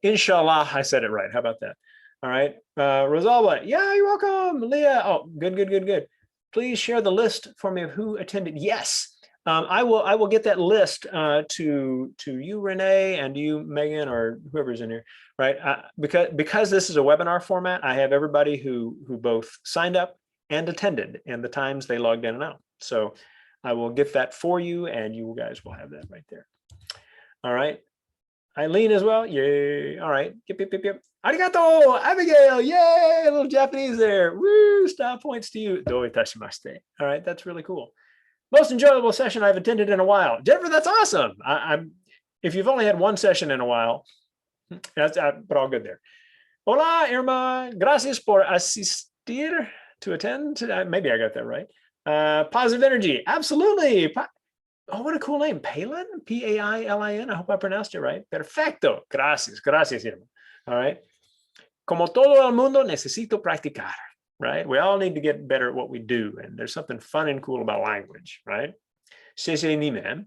inshallah, I said it right. How about that? All right. Rosalba, yeah, you're welcome. Leah, oh, good. Please share the list for me of who attended. Yes, I will get that list to you, Renee, and you, Megan, or whoever's in here, right? Because this is a webinar format, I have everybody who both signed up and attended and the times they logged in and out. So I will get that for you, and you guys will have that right there. All right. Eileen as well. Yay. All right. Yep. Arigato, Abigail. Yay. A little Japanese there. Woo. Style points to you. Do itashimashite. All right. That's really cool. Most enjoyable session I've attended in a while. Jennifer, that's awesome. If you've only had one session in a while, but all good there. Hola, Irma. Gracias por asistir to attend. Maybe I got that right. Positive energy, absolutely. Oh, what a cool name, Palin, P-A-I-L-I-N. I hope I pronounced it right. Perfecto, gracias, Irma. All right. Como todo el mundo, necesito practicar. Right. We all need to get better at what we do, and there's something fun and cool about language, right? Sheshe ni man.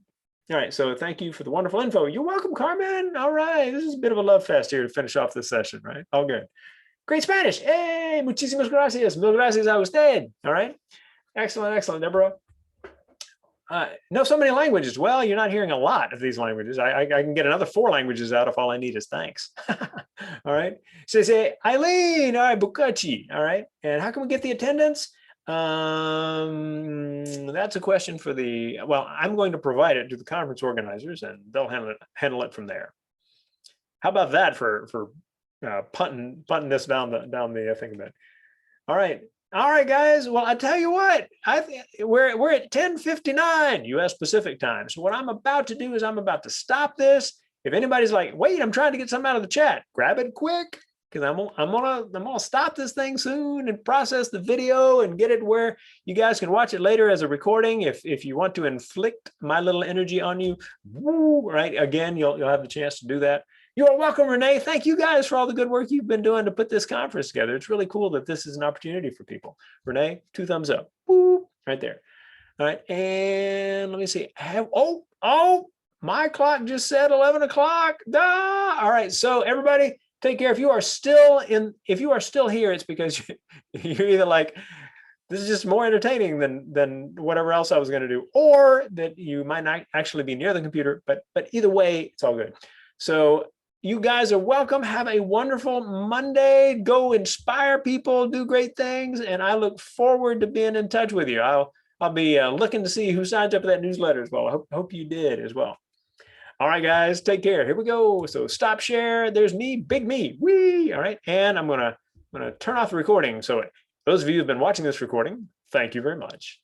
All right. So thank you for the wonderful info. You're welcome, Carmen. All right. This is a bit of a love fest here to finish off this session, right? All good. Great Spanish. Hey, muchísimas gracias. Mil gracias a usted. All right. Excellent, Deborah. Know so many languages. Well, you're not hearing a lot of these languages. I can get another 4 languages out if all I need is thanks. All right. So say Eileen. All right, Bukachi. All right. And how can we get the attendance? That's a question for well, I'm going to provide it to the conference organizers, and they'll handle it from there. How about that for punting this down the thing a bit? All right, guys. Well, I tell you what, we're at 10:59 U.S. Pacific time. So what I'm about to do is I'm about to stop this. If anybody's like, wait, I'm trying to get something out of the chat, grab it quick, because I'm gonna stop this thing soon and process the video and get it where you guys can watch it later as a recording. If you want to inflict my little energy on you, woo, right? Again, you'll have the chance to do that. You're welcome, Renee. Thank you guys for all the good work you've been doing to put this conference together. It's really cool that this is an opportunity for people. Renee, 2 thumbs up. Boop, right there. All right, and let me see. My clock just said 11 o'clock. All right, so everybody, take care. If you are still here, it's because you're either like, this is just more entertaining than whatever else I was going to do, or that you might not actually be near the computer. But either way, it's all good. So you guys are welcome. Have a wonderful Monday. Go inspire people, do great things, and I look forward to being in touch with you. I'll be looking to see who signs up for that newsletter as well. I hope you did as well. All right, guys, take care. Here we go. So stop share. There's me, big me. Wee. All right, and I'm gonna turn off the recording. So those of you who've been watching this recording, thank you very much.